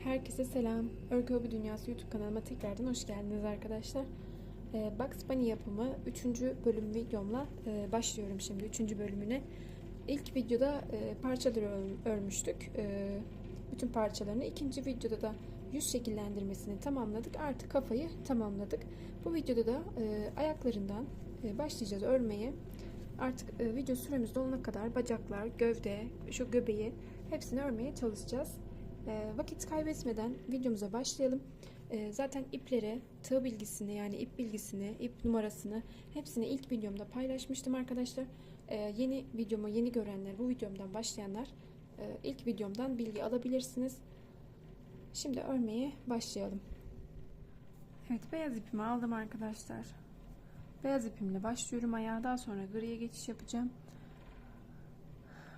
Herkese selam. Örgü Hobi Dünyası YouTube kanalıma tekrardan hoş geldiniz arkadaşlar. Bugs Bunny yapımı 3. bölüm videomla başlıyorum şimdi 3. bölümüne. İlk videoda parçaları örmüştük. Bütün parçalarını. İkinci videoda da yüz şekillendirmesini tamamladık. Artık kafayı tamamladık. Bu videoda da ayaklarından başlayacağız örmeye. Artık video süremiz dolana kadar bacaklar, gövde, şu göbeği hepsini örmeye çalışacağız. Vakit kaybetmeden videomuza başlayalım. Zaten iplere, tığ bilgisini yani ip bilgisini, ip numarasını hepsini ilk videomda paylaşmıştım arkadaşlar. Yeni videomu yeni görenler, bu videomdan başlayanlar ilk videomdan bilgi alabilirsiniz. Şimdi örmeye başlayalım. Evet, beyaz ipimi aldım arkadaşlar. Beyaz ipimle başlıyorum ayağa, daha sonra griye geçiş yapacağım.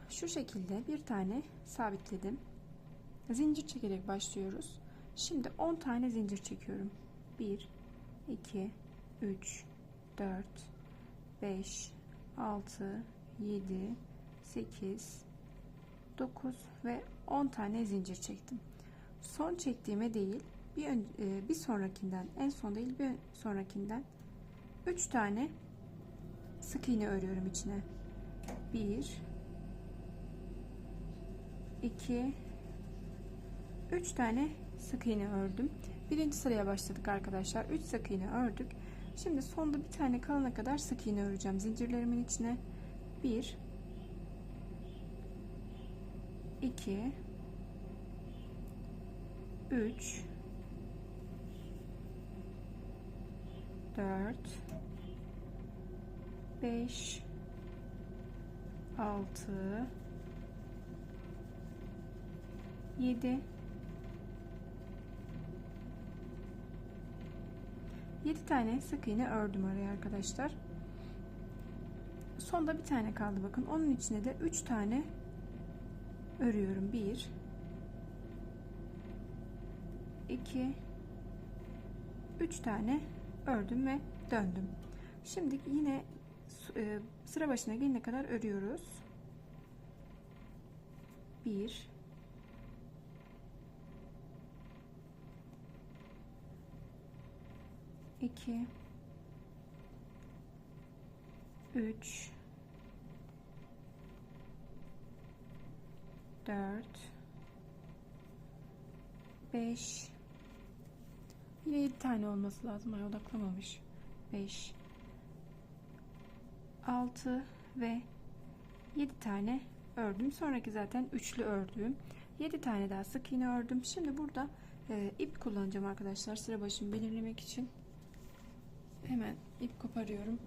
Şu şekilde bir tane sabitledim. Zincir çekerek başlıyoruz. Şimdi 10 tane zincir çekiyorum. 1 2 3 4 5 6 7 8 9 ve 10 tane zincir çektim. Son çektiğime değil, bir sonrakinden, en son değil bir sonrakinden 3 tane sık iğne örüyorum içine. 1 2 3 tane sık iğne ördüm. Birinci sıraya başladık arkadaşlar. 3 sık iğne ördük. Şimdi sonda bir tane kalana kadar sık iğne öreceğim zincirlerimin içine. 1 2 3 4 5 6 7 tane sık iğne ördüm araya arkadaşlar. Sonda bir tane kaldı bakın. Onun içine de 3 tane örüyorum. 1 2 3 tane ördüm ve döndüm. Şimdi yine sıra başına gelene kadar örüyoruz. 1 2 3 4 5 yine 7 tane olması lazım. Ay, odaklamamış. 5 6 ve 7 tane ördüm. Sonraki zaten üçlü ördüğüm 7 tane daha sık iğne ördüm. Şimdi burada ip kullanacağım arkadaşlar sıra başımı belirlemek için. Hemen ip koparıyorum.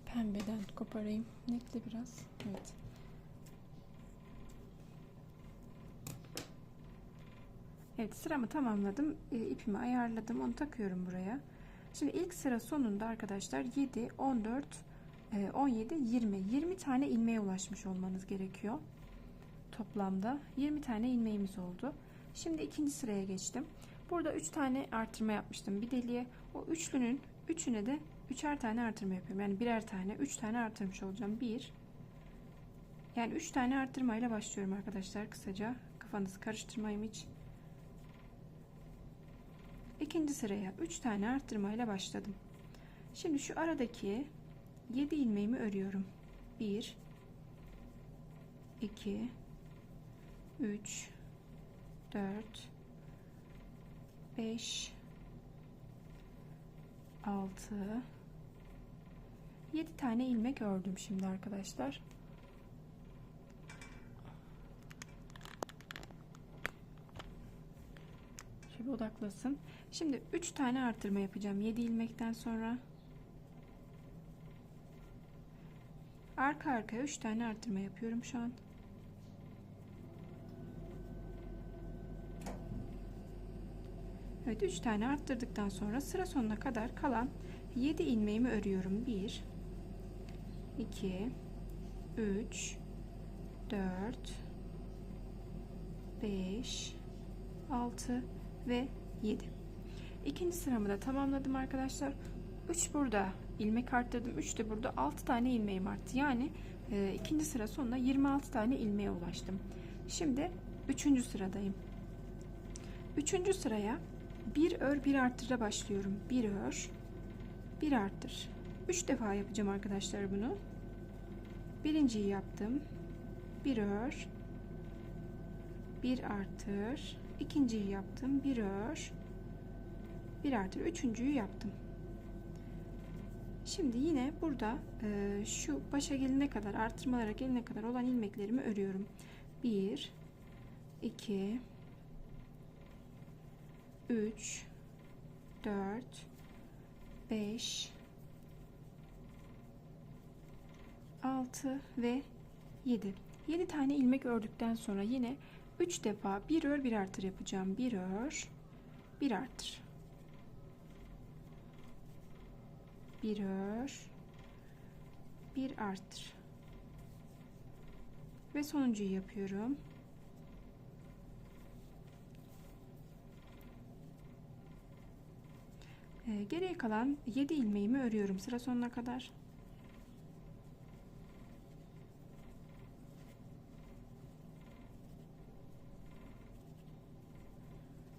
Pembeden koparayım. Netli biraz. Evet. Evet, sıramı tamamladım. İpimi ayarladım. Onu takıyorum buraya. Şimdi ilk sıra sonunda arkadaşlar 7, 14, 17, 20 tane ilmeğe ulaşmış olmanız gerekiyor. Toplamda 20 tane ilmeğimiz oldu. Şimdi ikinci sıraya geçtim. Burada 3 tane artırma yapmıştım bir deliğe. O üçlünün üçüne de 3'er tane artırma yapıyorum. Yani birer tane, 3 tane artırmış olacağım. Yani 3 tane artırmayla başlıyorum arkadaşlar, kısaca. Kafanızı karıştırmayayım hiç. İkinci sıraya 3 tane artırmayla başladım. Şimdi şu aradaki 7 ilmeğimi örüyorum. 1 2 3 4 5 6 7 tane ilmek ördüm şimdi arkadaşlar. Şöyle odaklasın. Şimdi 3 tane artırma yapacağım 7 ilmekten sonra. Arka arkaya 3 tane artırma yapıyorum şu an. Evet, 3 tane arttırdıktan sonra sıra sonuna kadar kalan 7 ilmeğimi örüyorum. 1 2 3 4 5 6 ve 7. İkinci sıramı da tamamladım arkadaşlar. 3 burada ilmek arttırdım. 3 de burada 6 tane ilmeğim arttı. Yani ikinci sıra sonunda 26 tane ilmeğe ulaştım. Şimdi 3. sıradayım. 3. sıraya bir ör bir arttırla başlıyorum. Bir ör bir arttır. 3 defa yapacağım arkadaşlar bunu. Birinciyi yaptım. Bir ör bir artır. İkinciyi yaptım. Bir ör bir artır. Üçüncüyü yaptım. Şimdi yine burada şu başa gelene kadar, artırmalara gelene kadar olan ilmeklerimi örüyorum. 1 2 3 4 5 6 ve 7. 7 tane ilmek ördükten sonra yine 3 defa bir ör bir artır yapacağım. Bir ör bir artır. Bir ör bir artır. Ve sonuncuyu yapıyorum. Geriye kalan 7 ilmeğimi örüyorum sıra sonuna kadar.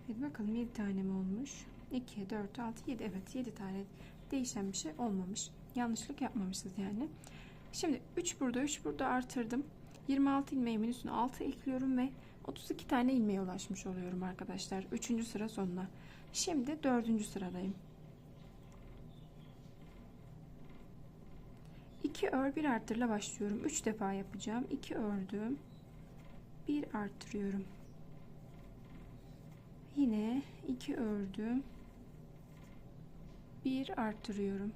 Evet, bakalım 7 tane mi olmuş? 2, 4, 6, 7. Evet, 7 tane. Değişen bir şey olmamış. Yanlışlık yapmamışız yani. Şimdi 3 burada 3 burada artırdım. 26 ilmeğimin üstüne 6 ekliyorum ve 32 tane ilmeğe ulaşmış oluyorum arkadaşlar. 3. sıra sonuna. Şimdi 4. sıradayım. 2 ör bir artırla başlıyorum. 3 defa yapacağım. 2 ördüm. 1 artırıyorum. Yine 2 ördüm. 1 artırıyorum.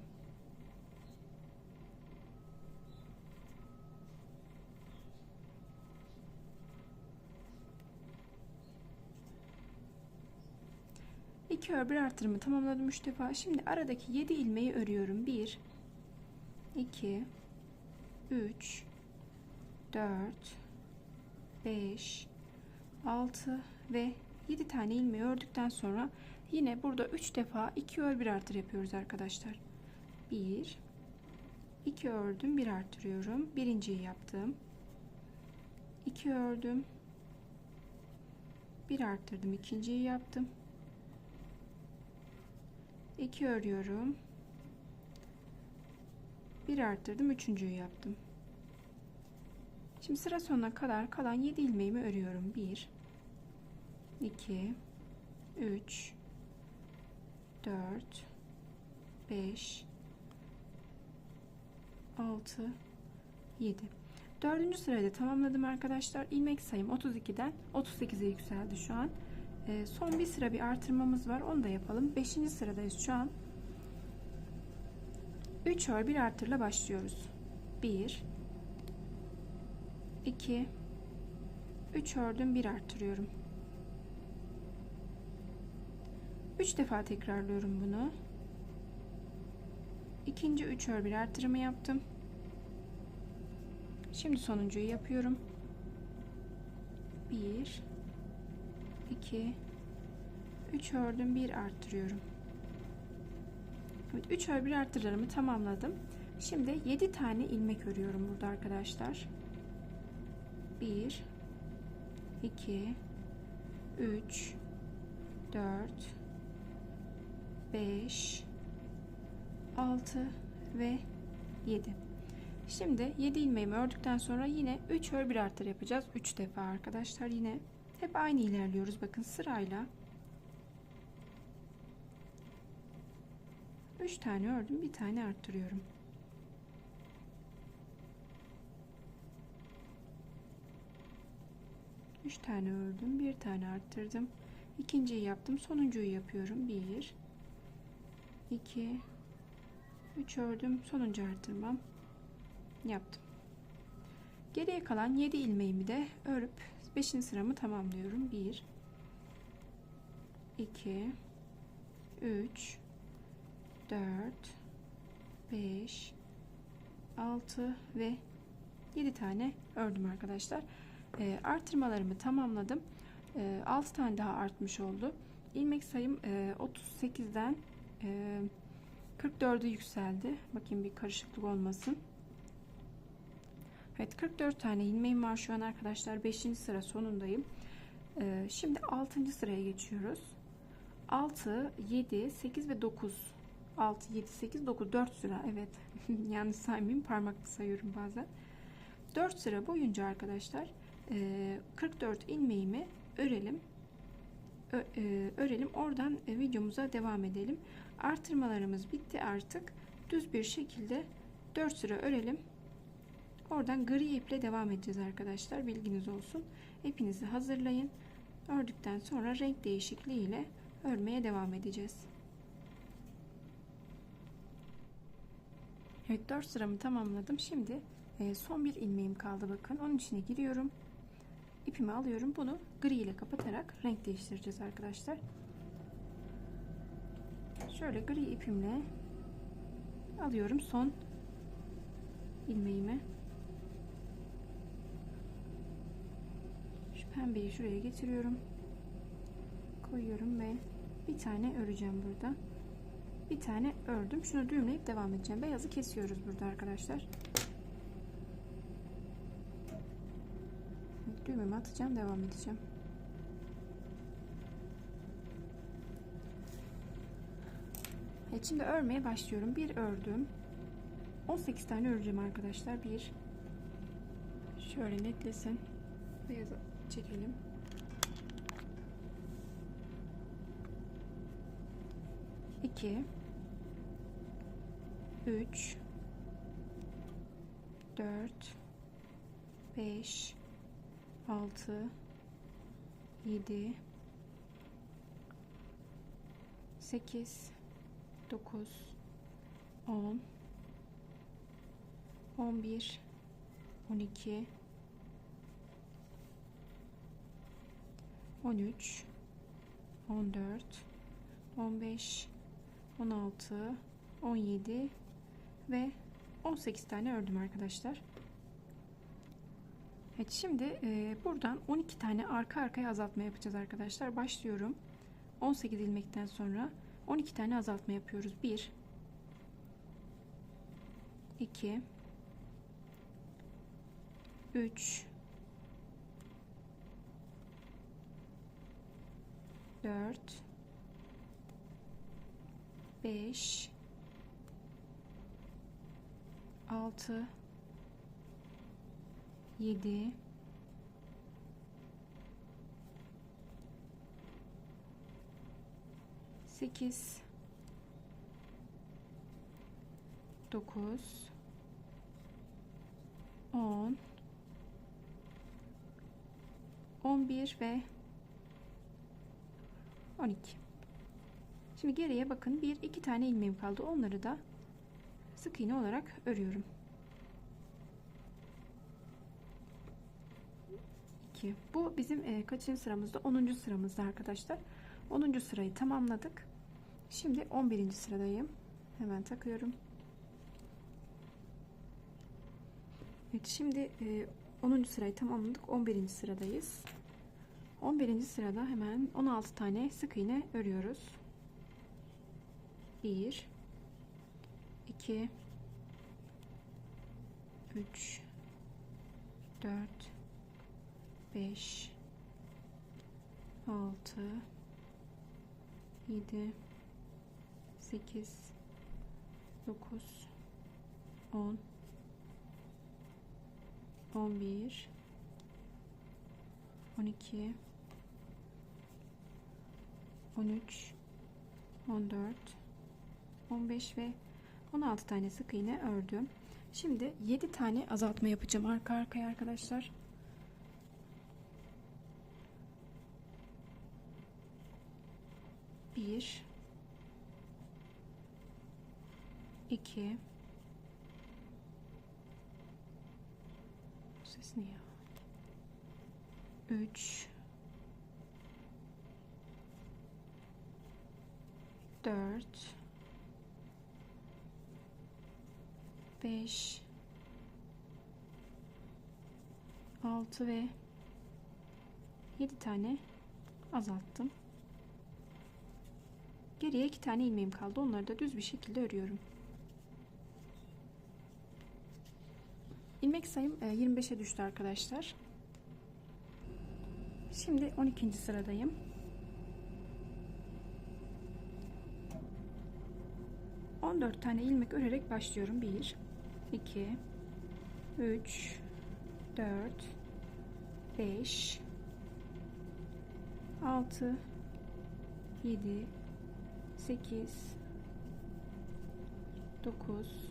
İki ör bir artırımı tamamladım 3 defa. Şimdi aradaki 7 ilmeği örüyorum. 1 2 3 4 5 6 ve 7 tane ilmeği ördükten sonra yine burada 3 defa 2 ör bir artır yapıyoruz arkadaşlar. 1 2 ördüm, 1 artırıyorum. Birinciyi yaptım. 2 ördüm. 1 arttırdım. İkinciyi yaptım. 2 örüyorum. 1 arttırdım. Üçüncüyü yaptım. Şimdi sıra sonuna kadar kalan 7 ilmeğimi örüyorum. 1 2 3 4 5 6 7. 4. sırayı da tamamladım arkadaşlar. İlmek sayım 32'den 38'e yükseldi şu an. Son bir sıra bir artırmamız var. Onu da yapalım. 5. sıradayız şu an. 3 ör bir artırla başlıyoruz. 1 2 3 ördüm, 1 artırıyorum. 3 defa tekrarlıyorum bunu. İkinci 3 ör bir artırımı yaptım. Şimdi sonuncuyu yapıyorum. 1 2 3 ördüm, 1 arttırıyorum. Evet, 3 ör bir artırlarımı tamamladım. Şimdi 7 tane ilmek örüyorum burada arkadaşlar. 1 2 3 4 5 6 ve 7. Şimdi 7 ilmeğimi ördükten sonra yine 3 ör bir artır yapacağız. 3 defa arkadaşlar, yine hep aynı ilerliyoruz. Bakın sırayla 3 tane ördüm, bir tane arttırıyorum. Üç tane ördüm, bir tane arttırdım. İkinciyi yaptım, sonuncuyu yapıyorum. 1 2 3 ördüm, sonuncu artırmam yaptım. Geriye kalan 7 ilmeğimi de örüp 5. sıramı tamamlıyorum. 1 2 3 4 5 6 ve 7 tane ördüm arkadaşlar. Artırmalarımı tamamladım. 6 tane daha artmış oldu. İlmek sayım 38'den 44'e yükseldi. Bakayım bir karışıklık olmasın. Evet, 44 tane ilmeğim var şu an arkadaşlar. 5. sıra sonundayım. Şimdi 6. sıraya geçiyoruz. 6, 7, 8 ve 9. 6, 7, 8, 9. 4 sıra. Evet. Yanlış saymayayım. Parmakla sayıyorum bazen. 4 sıra boyunca arkadaşlar 44 ilmeğimi örelim. Örelim. Oradan videomuza devam edelim. Artırmalarımız bitti artık. Düz bir şekilde 4 sıra örelim. Oradan gri iple devam edeceğiz arkadaşlar. Bilginiz olsun. İpinizi hazırlayın. Ördükten sonra renk değişikliği ile örmeye devam edeceğiz. Evet, 4 sıramı tamamladım. Şimdi son bir ilmeğim kaldı, bakın. Onun içine giriyorum. İpimi alıyorum. Bunu gri ile kapatarak renk değiştireceğiz arkadaşlar. Şöyle gri ipimle alıyorum son ilmeğimi. Şu pembeyi şuraya getiriyorum. Koyuyorum ve bir tane öreceğim burada. Bir tane ördüm. Şunu düğümleyip devam edeceğim. Beyazı kesiyoruz burada arkadaşlar. Düğümümü atacağım, devam edeceğim. Evet, şimdi örmeye başlıyorum. Bir ördüm. 18 tane öreceğim arkadaşlar. Bir, şöyle netlesin. Beyazı çekelim. 2, 3, 4, 5, 6, 7, 8, 9, 10, 11, 12, 13, 14, 15, 16, 17 ve 18 tane ördüm arkadaşlar. Evet, şimdi buradan 12 tane arka arkaya azaltma yapacağız arkadaşlar. Başlıyorum. 18 ilmekten sonra 12 tane azaltma yapıyoruz. 1, 2, 3, 4, 5, 6, 7, 8, 9, 10, 11 ve 12. Şimdi geriye bakın, 1-2 tane ilmeğim kaldı. Onları da sık iğne olarak örüyorum. 2. Bu bizim kaçıncı sıramızda? 10. sıramızda arkadaşlar. 10. sırayı tamamladık. Şimdi 11. sıradayım. Hemen takıyorum. Evet, şimdi 10. sırayı tamamladık. 11. sıradayız. 11. sırada hemen 16 tane sık iğne örüyoruz. 1, 2, 3, 4, 5, 6, 7, 8, 9, 10, 11, 12, 13, 14, 15 ve 16 tane sık iğne ördüm. Şimdi 7 tane azaltma yapacağım arka arkaya arkadaşlar. 1, 2, ses ne ya? 3, 4, 5, 6 ve 7 tane azalttım. Geriye 2 tane ilmeğim kaldı. Onları da düz bir şekilde örüyorum. ilmek sayım 25'e düştü arkadaşlar. Şimdi 12. sıradayım. ...14 tane ilmek örerek başlıyorum. 1 2 3 4 5 6 7 8 9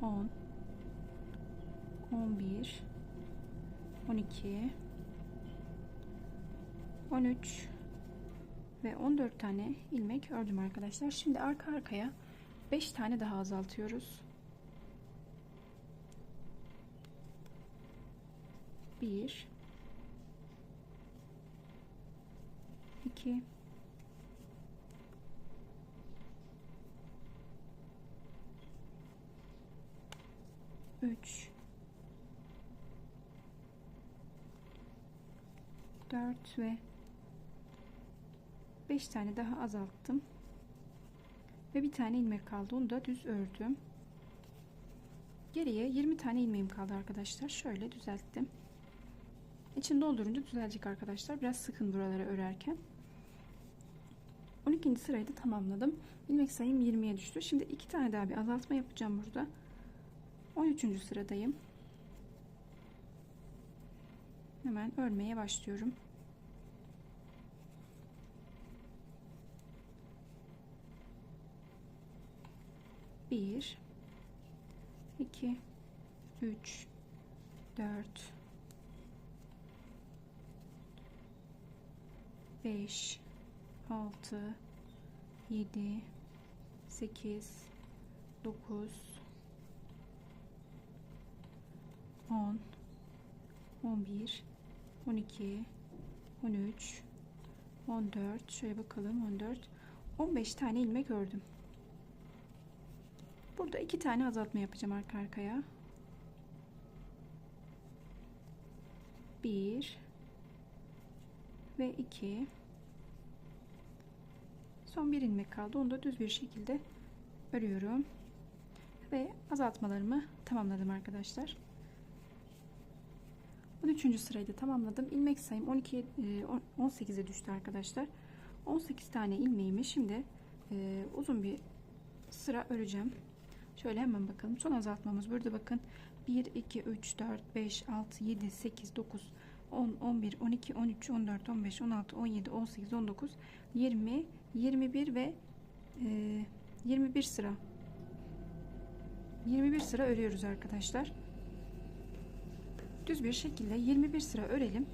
10 11 12 13 ve 14 tane ilmek ördüm arkadaşlar. Şimdi arka arkaya 5 tane daha azaltıyoruz. 1 2 3 4 ve 5 tane daha azalttım ve bir tane ilmek kaldı, onu da düz ördüm. Geriye 20 tane ilmeğim kaldı arkadaşlar. Şöyle düzelttim. İçini doldurunca düzelecek arkadaşlar. Biraz sıkın buraları örerken. 12. sırayı da tamamladım. İlmek sayım 20'ye düştü. Şimdi 2 tane daha bir azaltma yapacağım burada. 13. sıradayım. Hemen örmeye başlıyorum. Bir, 2, 3, 4, 5, 6, 7, 8, 9, 10, 11, 12, 13, 14, şöyle bakalım, 14, 15 tane ilmek ördüm. Burada 2 tane azaltma yapacağım arka arkaya. 1 ve 2. Son bir ilmek kaldı. Onu da düz bir şekilde örüyorum. Ve azaltmalarımı tamamladım arkadaşlar. 13. sırayı da tamamladım. İlmek sayım 18'e düştü arkadaşlar. 18 tane ilmeğimi şimdi uzun bir sıra öreceğim. Şöyle hemen bakalım. Son azaltmamız burada, bakın. 1, 2, 3, 4, 5, 6, 7, 8, 9, 10, 11, 12, 13, 14, 15, 16, 17, 18, 19, 20, 21 ve 21 sıra. 21 sıra örüyoruz arkadaşlar. Düz bir şekilde 21 sıra örelim.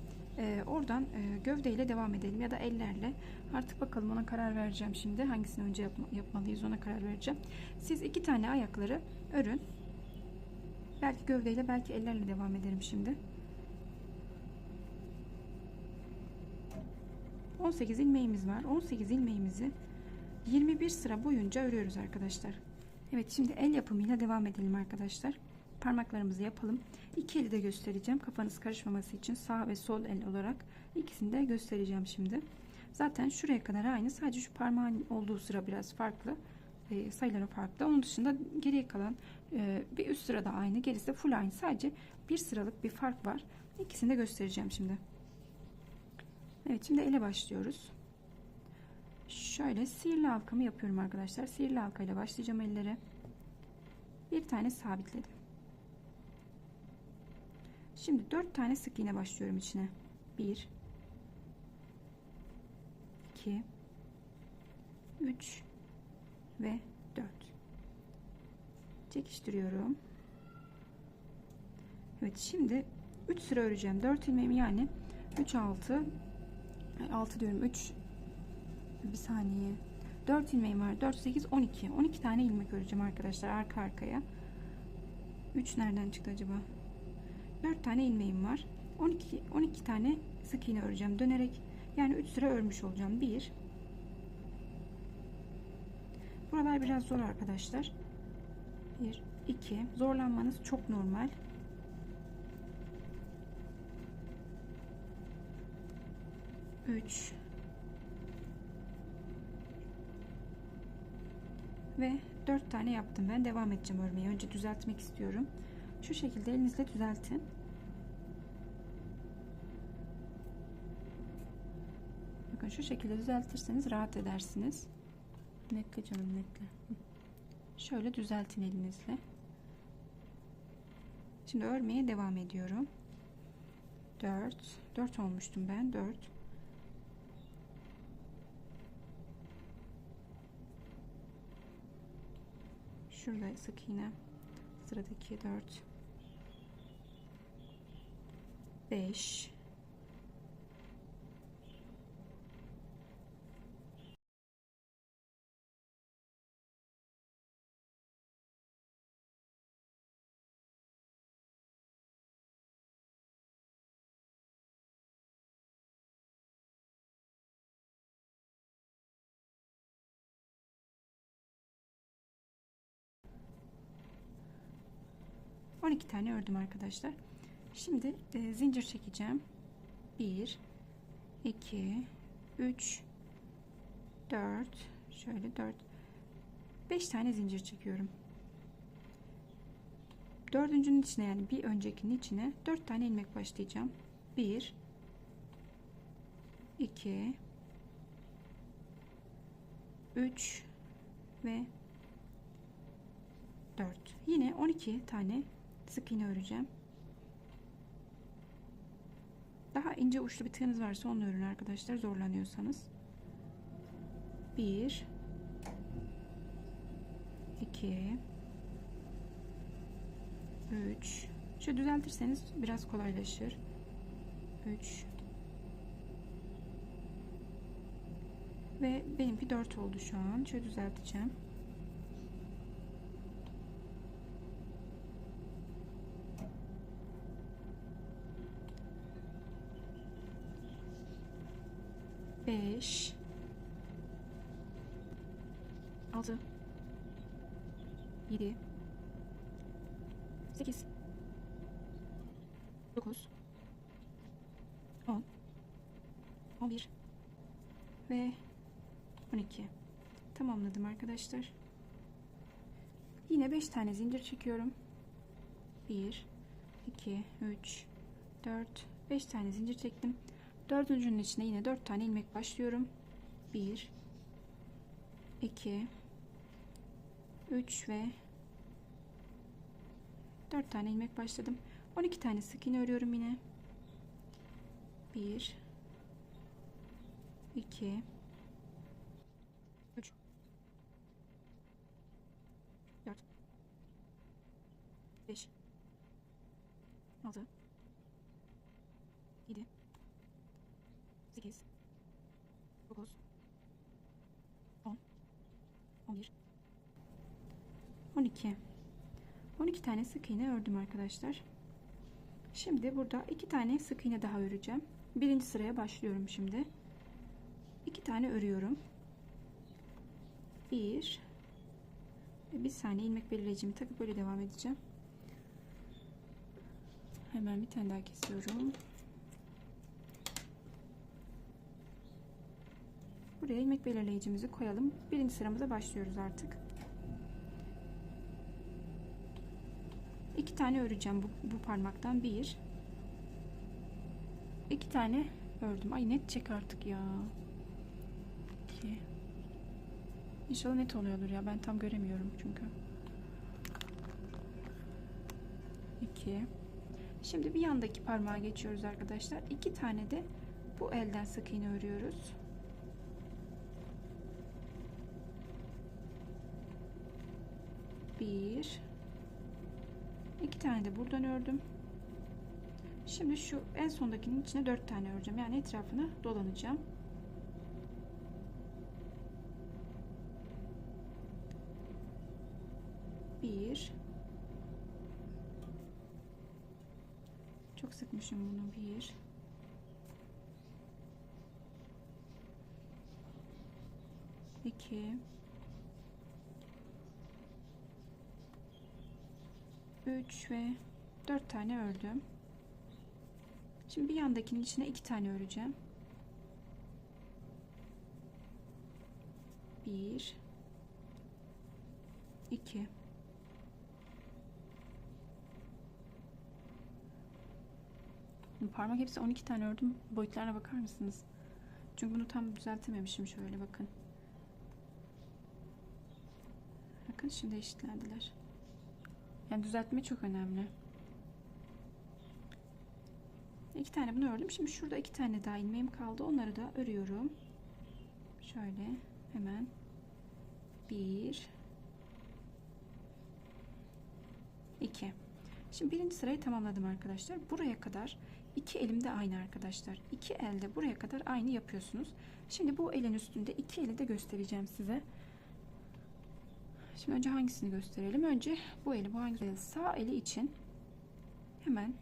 Oradan gövdeyle devam edelim ya da ellerle. Artık bakalım, ona karar vereceğim şimdi. Hangisini önce yapmalıyız, ona karar vereceğim. Siz 2 tane ayakları örün. Belki gövdeyle, belki ellerle devam ederim şimdi. 18 ilmeğimiz var. 18 ilmeğimizi 21 sıra boyunca örüyoruz arkadaşlar. Evet, şimdi el yapımıyla devam edelim arkadaşlar. Parmaklarımızı yapalım. İki eli de göstereceğim. Kafanız karışmaması için sağ ve sol el olarak ikisini de göstereceğim şimdi. Zaten şuraya kadar aynı. Sadece şu parmağın olduğu sıra biraz farklı. Sayıları farklı. Onun dışında geriye kalan bir üst sırada aynı. Gerisi de full aynı. Sadece bir sıralık bir fark var. İkisini de göstereceğim şimdi. Evet, şimdi ele başlıyoruz. Şöyle sihirli halkamı yapıyorum arkadaşlar. Sihirli halkayla başlayacağım ellere. Bir tane sabitledim. Şimdi 4 tane sık iğne başlıyorum içine. 1 2 3 ve 4. Çekiştiriyorum. Evet, şimdi 3 sıra öreceğim. 4 ilmeğimi, yani 3 6 diyorum, 3 bir saniye, 4 ilmeğim var. 4 8 12 tane ilmek öreceğim arkadaşlar arka arkaya. 3 nereden çıktı acaba? 4 tane ilmeğim var. 12 tane sık iğne öreceğim dönerek. Yani 3 sıra örmüş olacağım. 1. Buralar biraz zor arkadaşlar. 1 2. Zorlanmanız çok normal. 3 ve 4 tane yaptım. Ben devam edeceğim örmeye. Önce düzeltmek istiyorum. Şu şekilde elinizle düzeltin. Bakın şu şekilde düzeltirseniz rahat edersiniz. Netle canım, netle. Şöyle düzeltin elinizle. Şimdi örmeye devam ediyorum. 4 olmuştum ben. 4. Şurada sık iğne. Sıradaki 4. 5. 12 tane ördüm arkadaşlar. Şimdi zincir çekeceğim. 1 2 3 4, şöyle 4 5 tane zincir çekiyorum. Dördüncünün içine, yani bir öncekinin içine 4 tane ilmek başlayacağım. 1 2 3 ve 4. Yine 12 tane sık iğne öreceğim. Daha ince uçlu bir tığınız varsa onu örün arkadaşlar, zorlanıyorsanız. 1 2 3. Şöyle düzeltirseniz biraz kolaylaşır. 3 ve benimki 4 oldu şu an. Şöyle düzelteceğim. Beş, 6, 7, 8, 9, 10, 11 ve 12. Tamamladım arkadaşlar. Yine 5 tane zincir çekiyorum. 1 2 3 4 5 tane zincir çektim. Dördüncünün içine yine 4 tane ilmek başlıyorum. 1 2 3 ve 4 tane ilmek başladım. 12 tane sık iğne örüyorum yine. 1 2 3 4 5 6 7 8 9 10 11 12 12 tane sık iğne ördüm arkadaşlar. Şimdi burada 2 tane sık iğne daha öreceğim. Birinci sıraya başlıyorum şimdi. 2 tane örüyorum. 1 bir saniye, ilmek belirleyicimi takıp böyle devam edeceğim. Hemen bir tane daha kesiyorum. Buraya ilmek belirleyicimizi koyalım. Birinci sıramıza başlıyoruz artık. 2 tane öreceğim bu parmaktan. 1 2 tane ördüm. Ay net çek artık ya. 2. İnşallah net oluyordur ya. Ben tam göremiyorum çünkü. 2. Şimdi bir yandaki parmağa geçiyoruz arkadaşlar. 2 tane de bu elden sık iğne örüyoruz. 1 2 tane de buradan ördüm. Şimdi şu en sondakinin içine 4 tane öreceğim. Yani etrafını dolanacağım. 1 çok sıkmışım bunu. 1 2 3 ve 4 tane ördüm. Şimdi bir yandakinin içine 2 tane öreceğim. 1 2 Parmak hepsi 12 tane ördüm. Boyutlarına bakar mısınız? Çünkü bunu tam düzeltememişim. Şöyle bakın. Bakın şimdi eşitlendiler. Yani düzeltme çok önemli. 2 tane bunu ördüm. Şimdi şurada 2 tane daha ilmeğim kaldı. Onları da örüyorum. Şöyle hemen 1 2. Şimdi birinci sırayı tamamladım arkadaşlar. Buraya kadar iki elimde aynı arkadaşlar. İki elde buraya kadar aynı yapıyorsunuz. Şimdi bu elin üstünde iki eli de göstereceğim size. Şimdi önce hangisini gösterelim? Önce bu eli, bu hangi eli? Sağ eli için hemen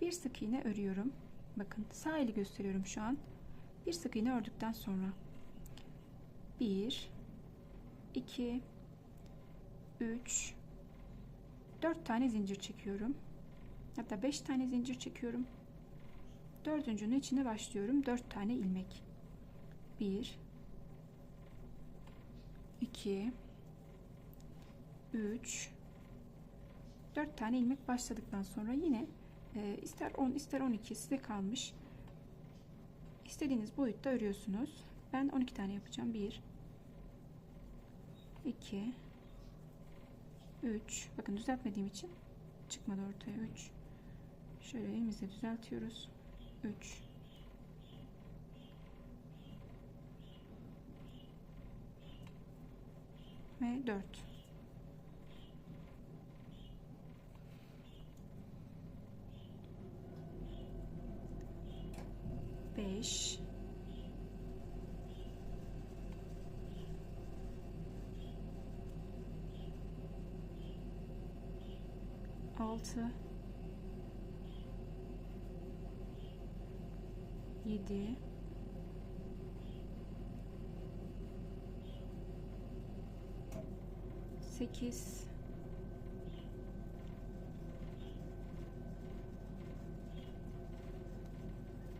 bir sık iğne örüyorum. Bakın sağ eli gösteriyorum şu an. Bir sık iğne ördükten sonra 1 2 3 4 tane zincir çekiyorum. Hatta 5 tane zincir çekiyorum. Dördüncünün içine başlıyorum. 4 tane ilmek. 1 2 3 4 tane ilmek başladıktan sonra yine ister 10 ister 12 size kalmış. İstediğiniz boyutta örüyorsunuz. Ben 12 tane yapacağım. 1 2 3. Bakın düzeltmediğim için çıkmadı ortaya. 3. Şöyle elimizle düzeltiyoruz. 3 ve 4. 5 6 7 8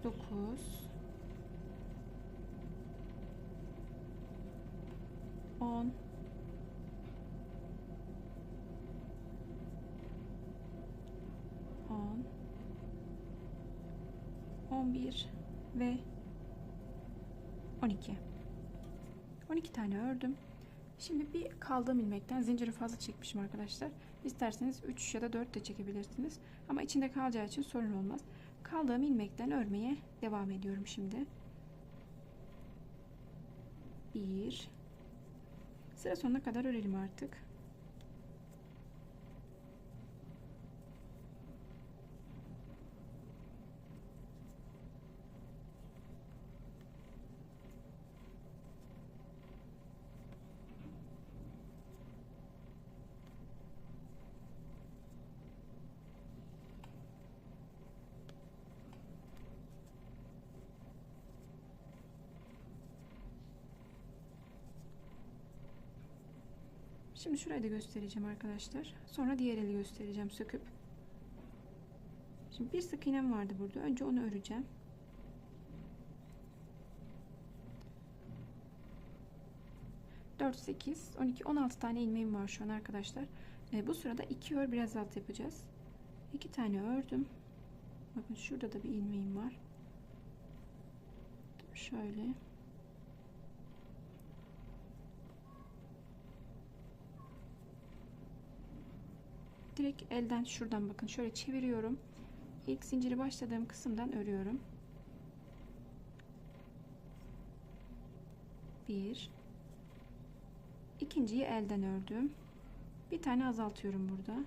9 10 11 ve 12. 12 tane ördüm. Şimdi bir kaldığım ilmekten zinciri fazla çekmişim arkadaşlar. İsterseniz 3 ya da 4 de çekebilirsiniz. Ama içinde kalacağı için sorun olmaz. Kaldığım ilmekten örmeye devam ediyorum şimdi. 1 Sıra sonuna kadar örelim artık. Şimdi şurayı da göstereceğim arkadaşlar. Sonra diğer eli göstereceğim söküp. Şimdi bir sık iğnem vardı burada. Önce onu öreceğim. Dört, 8, 12, 16 tane ilmeğim var şu an arkadaşlar. Bu sırada 2 ör biraz alt yapacağız. 2 tane ördüm. Bakın şurada da bir ilmeğim var. Şöyle. Direkt elden şuradan bakın şöyle çeviriyorum. İlk zinciri başladığım kısımdan örüyorum. 1 İkinciyi elden ördüm. Bir tane azaltıyorum burada.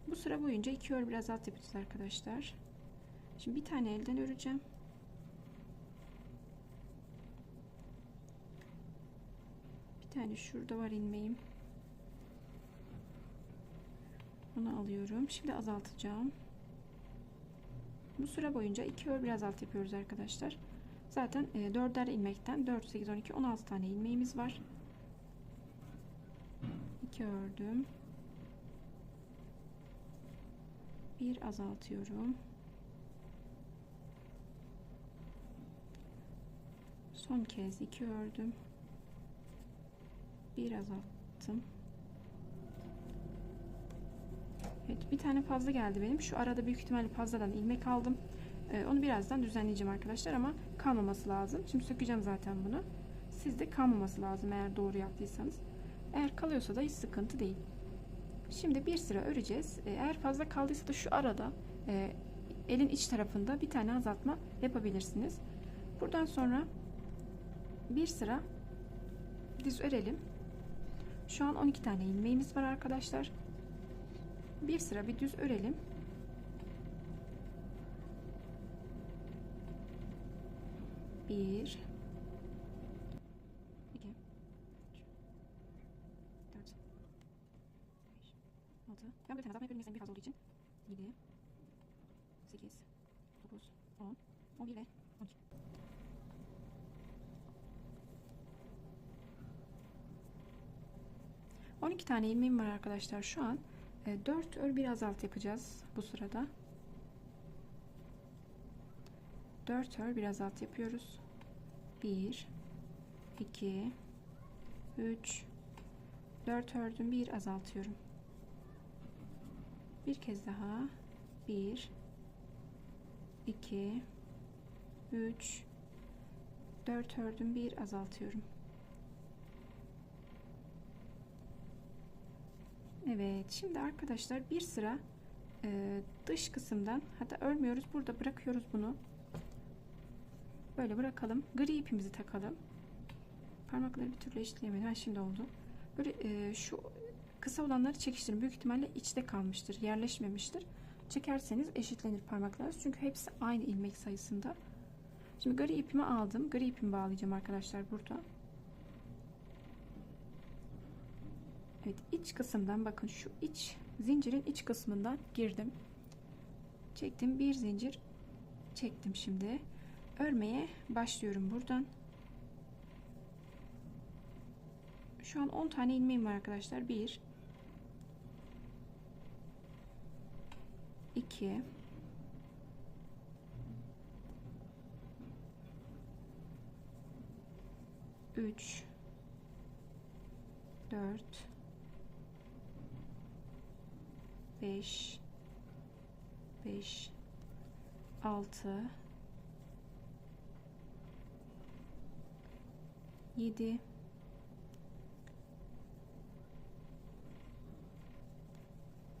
Bu sıra boyunca 2 ör biraz alt yapacağız arkadaşlar. Şimdi bir tane elden öreceğim. Bir tane şurada var ilmeğim. Onu alıyorum. Şimdi azaltacağım. Bu süre boyunca 2 ör biraz alt yapıyoruz arkadaşlar. Zaten 4'er ilmekten 4, 8, 12, 16 tane ilmeğimiz var. 2 ördüm. Bir azaltıyorum. Son kez 2 ördüm. Bir azalttım. Evet, bir tane fazla geldi benim. Şu arada büyük ihtimalle fazladan ilmek aldım. Onu birazdan düzenleyeceğim arkadaşlar ama kalmaması lazım. Şimdi sökeceğim zaten bunu. Sizde kalmaması lazım eğer doğru yaptıysanız. Eğer kalıyorsa da hiç sıkıntı değil. Şimdi bir sıra öreceğiz. Eğer fazla kaldıysa da şu arada elin iç tarafında bir tane azaltma yapabilirsiniz. Buradan sonra bir sıra düz örelim. Şu an 12 tane ilmeğimiz var arkadaşlar. Bir sıra bir düz örelim. Bir, iki, üç, dört, beş, altı. Ben bir tane azaltma yapıyorum. Bir fazla olduğu için. 7, 8, 9, 10, 11 ve 12. ...12 tane ilmeğim var arkadaşlar şu an. 4 ör bir azalt yapacağız bu sırada. 4 ör bir azalt yapıyoruz. 1, 2, 3, 4 ördüm, bir azaltıyorum. Bir kez daha. 1, 2, 3, 4 ördüm, bir azaltıyorum. Evet, şimdi arkadaşlar bir sıra dış kısımdan, hatta örmüyoruz, burada bırakıyoruz bunu. Böyle bırakalım. Gri ipimizi takalım. Parmakları bir türlü eşitleyemedim. Şimdi oldu. Böyle şu kısa olanları çekiştirin. Büyük ihtimalle içte kalmıştır, yerleşmemiştir. Çekerseniz eşitlenir parmaklar. Çünkü hepsi aynı ilmek sayısında. Şimdi gri ipimi aldım. Gri ipimi bağlayacağım arkadaşlar burada. Evet, iç kısımdan bakın, şu iç zincirin iç kısmından girdim. Çektim, bir zincir çektim. Şimdi örmeye başlıyorum buradan. Şu an 10 tane ilmeğim var arkadaşlar. 1, 2, 3, 4, 5, 6, 7,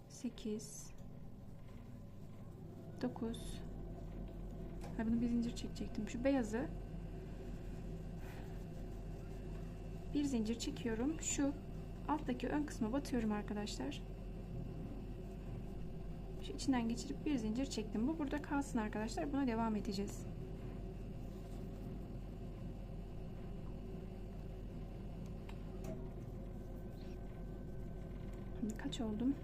8, 9. Bunu bir zincir çekecektim. Şu beyazı bir zincir çekiyorum. Şu alttaki ön kısma batıyorum arkadaşlar. Şu içinden geçirip bir zincir çektim. Bu burada kalsın arkadaşlar. Buna devam edeceğiz. Şimdi kaç oldum?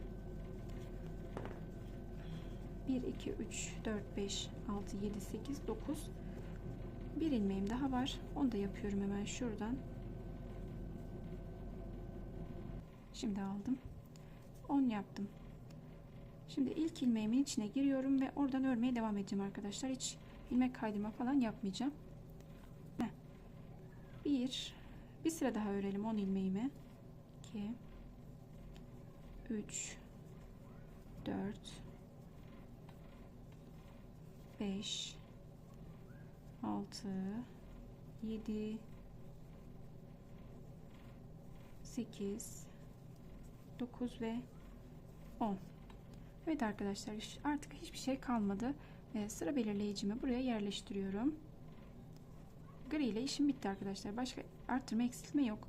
1, 2, 3, 4, 5, 6, 7, 8, 9. Bir ilmeğim daha var. Onu da yapıyorum hemen şuradan. Şimdi aldım. 10 yaptım. Şimdi ilk ilmeğimin içine giriyorum ve oradan örmeye devam edeceğim arkadaşlar. Hiç ilmek kaydırma falan yapmayacağım. Bir sıra daha örelim 10 ilmeğimi. 2, 3, 4, 5, 6, 7, 8, 9 ve 10. Evet arkadaşlar, artık hiçbir şey kalmadı. Sıra belirleyicimi buraya yerleştiriyorum. Gri ile işim bitti arkadaşlar. Başka arttırma eksiltme yok.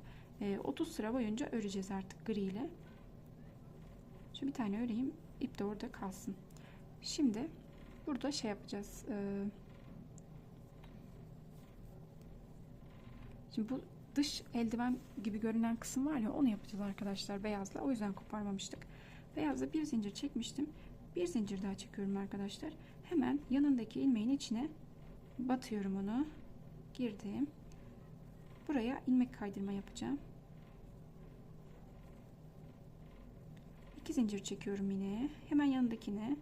30 sıra boyunca öreceğiz artık gri ile. Şu bir tane öreyim. İp de orada kalsın. Şimdi burada şey yapacağız. Şimdi bu dış eldiven gibi görünen kısım var ya, onu yapacağız arkadaşlar beyazla. O yüzden koparmamıştık. Beyazla bir zincir çekmiştim. Bir zincir daha çekiyorum arkadaşlar. Hemen yanındaki ilmeğin içine batıyorum onu. Girdim. Buraya ilmek kaydırma yapacağım. 2 zincir çekiyorum yine. Hemen yanındakine,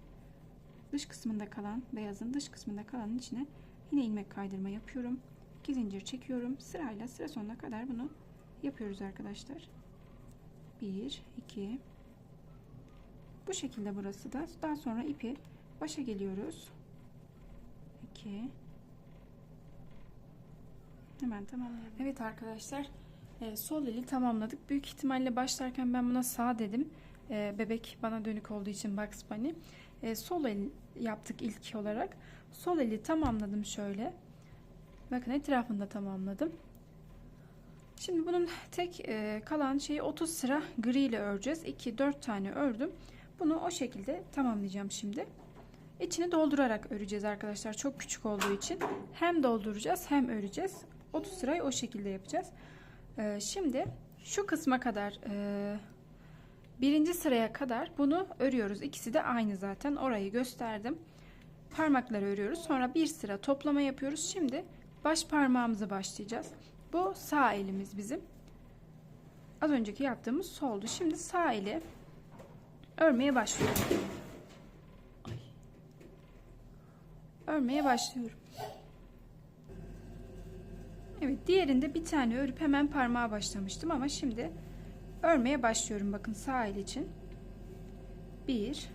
dış kısmında kalan, beyazın dış kısmında kalanın içine yine ilmek kaydırma yapıyorum. 2 zincir çekiyorum. Sırayla sıra sonuna kadar bunu yapıyoruz arkadaşlar. 1, 2, Bu şekilde burası da. Daha sonra ipi başa geliyoruz. 2. Hemen tamamlayalım. Evet arkadaşlar, sol eli tamamladık. Büyük ihtimalle başlarken ben buna sağ dedim. Bebek bana dönük olduğu için Bugs Bunny. Sol el yaptık ilk olarak. Sol eli tamamladım şöyle. Bakın etrafında tamamladım. Şimdi bunun tek kalan şeyi 30 sıra gri ile öreceğiz. 4 tane ördüm. Bunu o şekilde tamamlayacağım şimdi. İçini doldurarak öreceğiz arkadaşlar. Çok küçük olduğu için hem dolduracağız hem öreceğiz. 30 sırayı o şekilde yapacağız. Şimdi şu kısma kadar birinci sıraya kadar bunu örüyoruz. İkisi de aynı zaten. Orayı gösterdim. Parmakları örüyoruz. Sonra bir sıra toplama yapıyoruz. Şimdi baş parmağımıza başlayacağız. Bu sağ elimiz bizim. Az önceki yaptığımız soldu. Şimdi sağ eli örmeye başlıyorum. Örmeye başlıyorum. Evet, diğerinde bir tane örüp hemen parmağa başlamıştım ama şimdi örmeye başlıyorum. Bakın sağ el için. 1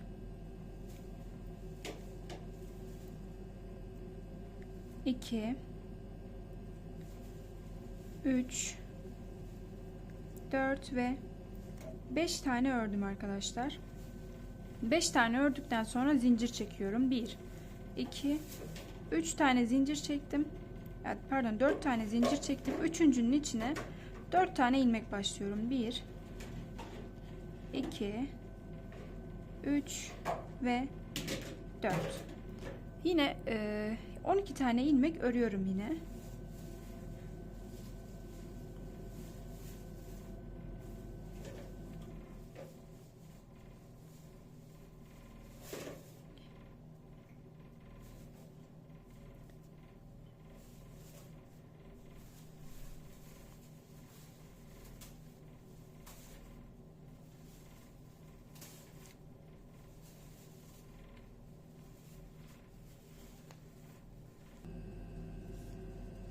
2 3 4 ve 5 tane ördüm arkadaşlar. 5 tane ördükten sonra zincir çekiyorum. 1 2 3 tane zincir çektim. Evet, pardon, 4 tane zincir çektim. Üçüncünün içine 4 tane ilmek başlıyorum. 1 2 3 ve 4. Yine 12 tane ilmek örüyorum yine.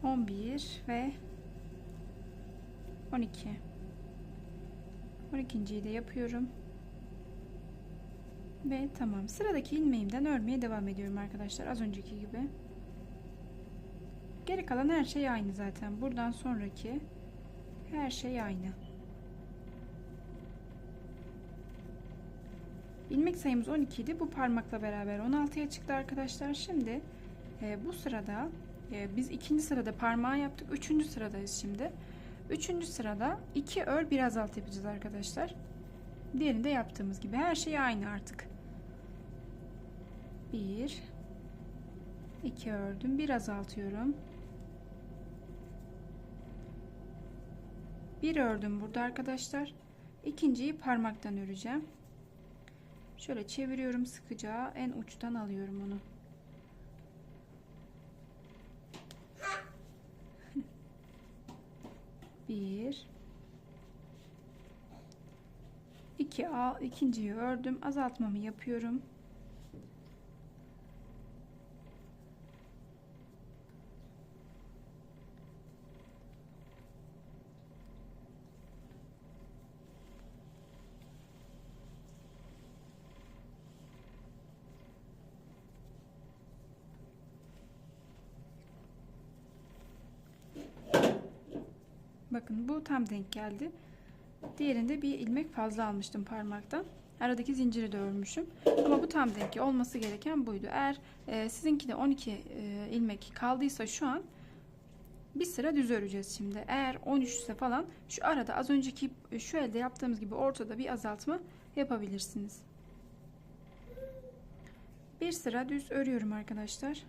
On bir ve 12. 12.'yi de yapıyorum. Ve tamam. Sıradaki ilmeğimden örmeye devam ediyorum arkadaşlar. Az önceki gibi. Geri kalan her şey aynı zaten. Buradan sonraki her şey aynı. İlmek sayımız 12 idi. Bu parmakla beraber 16'ya çıktı arkadaşlar. Şimdi bu sırada biz ikinci sırada parmağı yaptık. Üçüncü sıradayız şimdi. Üçüncü sırada 2 ör biraz alt yapacağız arkadaşlar. Diğerinde yaptığımız gibi. Her şey aynı artık. 1 2 ördüm. Bir azaltıyorum. 1 ördüm burada arkadaşlar. İkinciyi parmaktan öreceğim. Şöyle çeviriyorum sıkıca. En uçtan alıyorum onu. Bir, iki, ikinciyi ördüm. Azaltmamı yapıyorum. Bakın bu tam denk geldi. Diğerinde bir ilmek fazla almıştım parmaktan. Aradaki zinciri de örmüşüm. Ama bu tam denk olması gereken buydu. Eğer sizinki de 12 ilmek kaldıysa şu an bir sıra düz öreceğiz şimdi. Eğer 13 ise falan şu arada az önceki şu elde yaptığımız gibi ortada bir azaltma yapabilirsiniz. Bir sıra düz örüyorum arkadaşlar.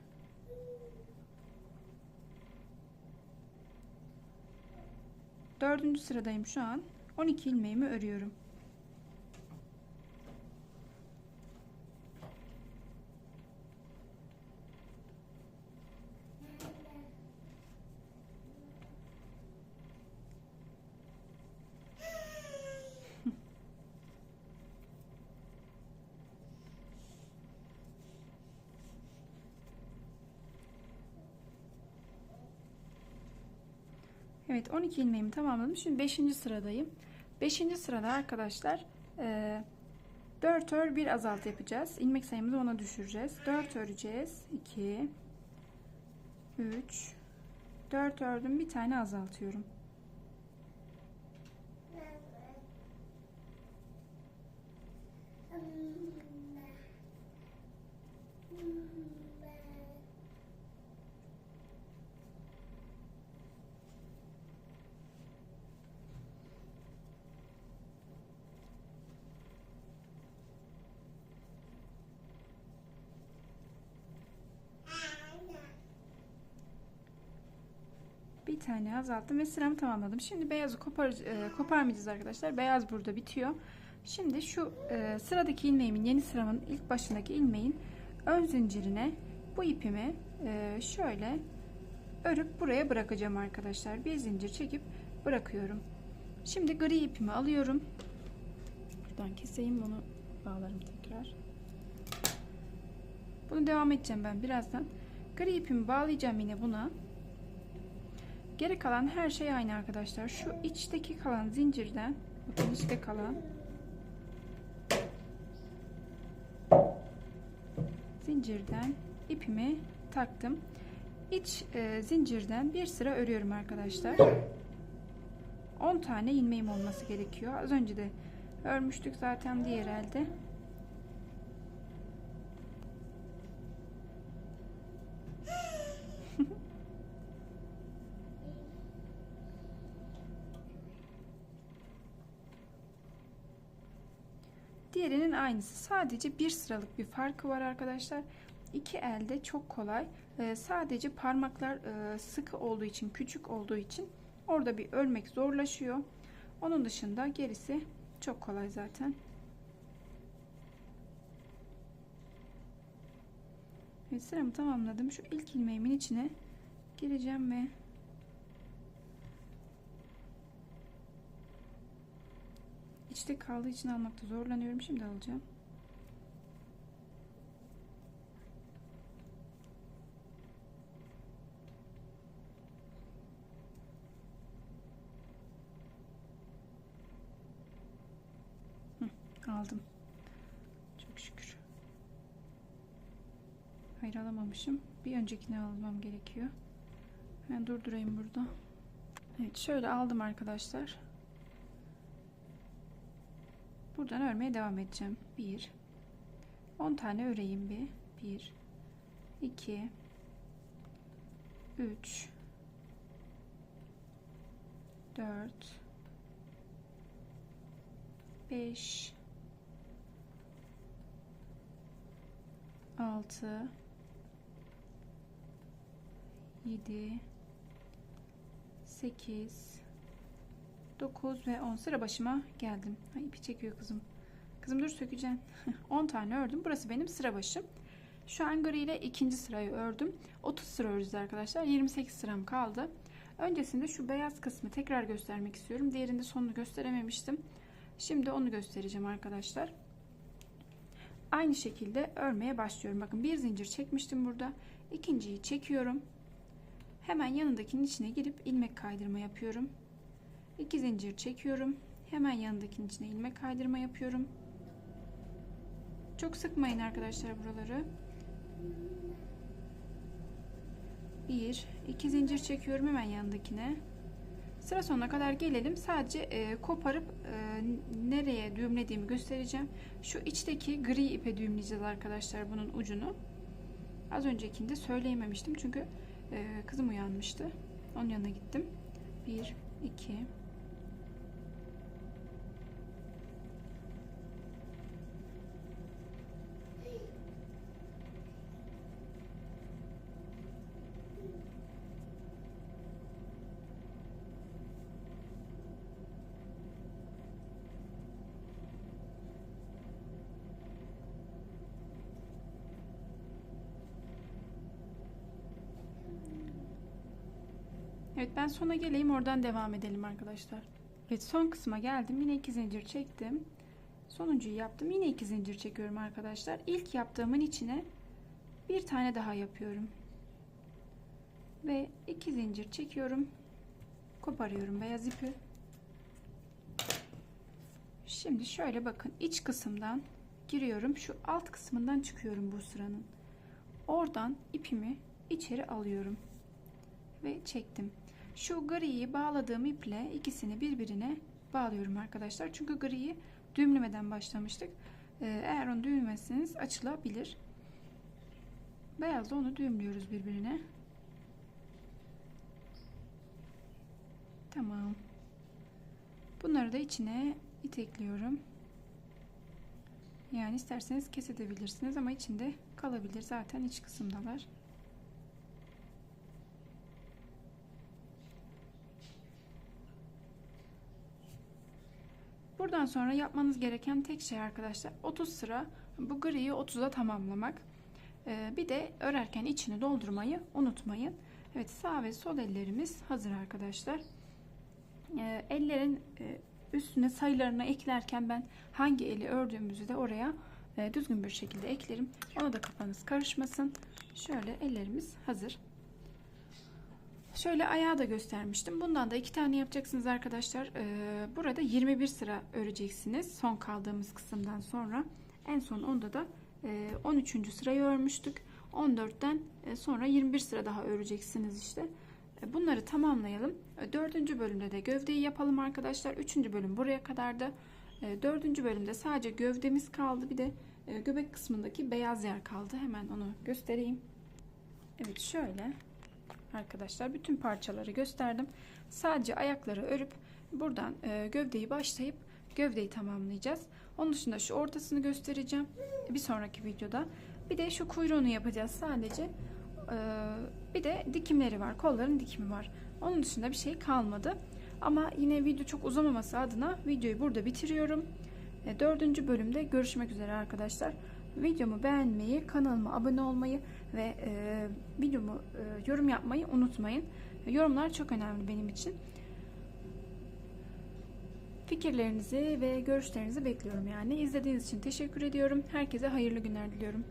Dördüncü sıradayım şu an. 12 ilmeğimi örüyorum. Evet, 12 ilmeğimi tamamladım. Şimdi 5. sıradayım. 5. sırada arkadaşlar 4 ör bir azaltı yapacağız. İlmek sayımızı ona düşüreceğiz. 4 öreceğiz. 2 3 4 ördüm, bir tane azaltıyorum. Bir tane azalttım ve sıramı tamamladım. Şimdi beyazı koparmayacağız arkadaşlar. Beyaz burada bitiyor. Şimdi şu sıradaki ilmeğimin, yeni sıramın ilk başındaki ilmeğin ön zincirine bu ipimi şöyle örüp buraya bırakacağım arkadaşlar. Bir zincir çekip bırakıyorum. Şimdi gri ipimi alıyorum. Buradan keseyim, bunu bağlarım tekrar. Bunu devam edeceğim ben birazdan. Gri ipimi bağlayacağım yine buna. Geri kalan her şey aynı arkadaşlar. Şu içteki kalan zincirden, bakın içte kalan zincirden ipimi taktım. İç zincirden bir sıra örüyorum arkadaşlar. 10 tane ilmeğim olması gerekiyor. Az önce de örmüştük zaten diğer elde. Diğerinin aynısı. Sadece bir sıralık bir farkı var arkadaşlar. İki elde çok kolay. Sadece parmaklar sıkı olduğu için, küçük olduğu için orada bir örmek zorlaşıyor. Onun dışında gerisi çok kolay zaten. Evet, sıramı tamamladım. Şu ilk ilmeğimin içine gireceğim ve İçte kaldığı için almakta zorlanıyorum. Şimdi alacağım. Aldım. Çok şükür. Hayır, alamamışım. Bir öncekini almam gerekiyor. Ben durdurayım burada. Evet, şöyle aldım arkadaşlar. Buradan örmeye devam edeceğim. 10 tane öreyim bir. 1 2 3 4 5 6 7 8 9 ve 10 sıra başıma geldim. Ay, ipi çekiyor kızım. Kızım dur, sökeceğim. 10 tane ördüm. Burası benim sıra başım. Şu an gri ile ikinci sırayı ördüm. 30 sıra öreceğiz arkadaşlar. 28 sıram kaldı. Öncesinde şu beyaz kısmı tekrar göstermek istiyorum. Diğerinde sonunu gösterememiştim. Şimdi onu göstereceğim arkadaşlar. Aynı şekilde örmeye başlıyorum. Bakın, bir zincir çekmiştim burada. İkinciyi çekiyorum. Hemen yanındakinin içine girip ilmek kaydırma yapıyorum. 2 zincir çekiyorum. Hemen yanındakinin içine ilmek kaydırma yapıyorum. Çok sıkmayın arkadaşlar buraları. 1 2 zincir çekiyorum hemen yanındakine. Sıra sonuna kadar gelelim. Sadece koparıp nereye düğümlediğimi göstereceğim. Şu içteki gri ipe düğümleyeceğiz arkadaşlar, bunun ucunu. Az öncekinde söyleyememiştim çünkü kızım uyanmıştı. Onun yanına gittim. 1 2 Evet, ben sona geleyim, oradan devam edelim arkadaşlar. Evet, son kısma geldim. Yine 2 zincir çektim. Sonuncuyu yaptım. Yine 2 zincir çekiyorum arkadaşlar. İlk yaptığımın içine bir tane daha yapıyorum. Ve 2 zincir çekiyorum. Koparıyorum beyaz ipi. Şimdi şöyle bakın, iç kısımdan giriyorum. Şu alt kısmından çıkıyorum bu sıranın. Oradan ipimi içeri alıyorum ve çektim. Şu griyi bağladığım iple ikisini birbirine bağlıyorum arkadaşlar. Çünkü griyi düğümlemeden başlamıştık. Eğer onu düğümlemezseniz açılabilir. Beyazla onu düğümlüyoruz birbirine. Tamam. Bunları da içine itekliyorum. Yani isterseniz kesebilirsiniz ama içinde kalabilir. Zaten iç kısımdalar. Buradan sonra yapmanız gereken tek şey arkadaşlar 30 sıra bu griyi 30'a tamamlamak. Bir de örerken içini doldurmayı unutmayın. Evet, sağ ve sol ellerimiz hazır arkadaşlar. Ellerin üstüne sayılarını eklerken ben hangi eli ördüğümüzü de oraya düzgün bir şekilde eklerim. Ona da kafanız karışmasın. Şöyle ellerimiz hazır. Şöyle ayağı da göstermiştim. Bundan da 2 tane yapacaksınız arkadaşlar. Burada 21 sıra öreceksiniz. Son kaldığımız kısımdan sonra. En son onda da 13. sırayı örmüştük. 14'ten sonra 21 sıra daha öreceksiniz işte. Bunları tamamlayalım. 4. bölümde de gövdeyi yapalım arkadaşlar. 3. bölüm buraya kadardı. 4. bölümde sadece gövdemiz kaldı. Bir de göbek kısmındaki beyaz yer kaldı. Hemen onu göstereyim. Evet, şöyle arkadaşlar bütün parçaları gösterdim. Sadece ayakları örüp buradan gövdeyi başlayıp gövdeyi tamamlayacağız. Onun dışında şu ortasını göstereceğim bir sonraki videoda. Bir de şu kuyruğunu yapacağız sadece. Bir de dikimleri var. Kolların dikimi var. Onun dışında bir şey kalmadı. Ama yine video çok uzamaması adına videoyu burada bitiriyorum. 4. bölümde görüşmek üzere arkadaşlar. Videomu beğenmeyi, kanalıma abone olmayı ve videomu yorum yapmayı unutmayın. Yorumlar çok önemli benim için. Fikirlerinizi ve görüşlerinizi bekliyorum yani. İzlediğiniz için teşekkür ediyorum. Herkese hayırlı günler diliyorum.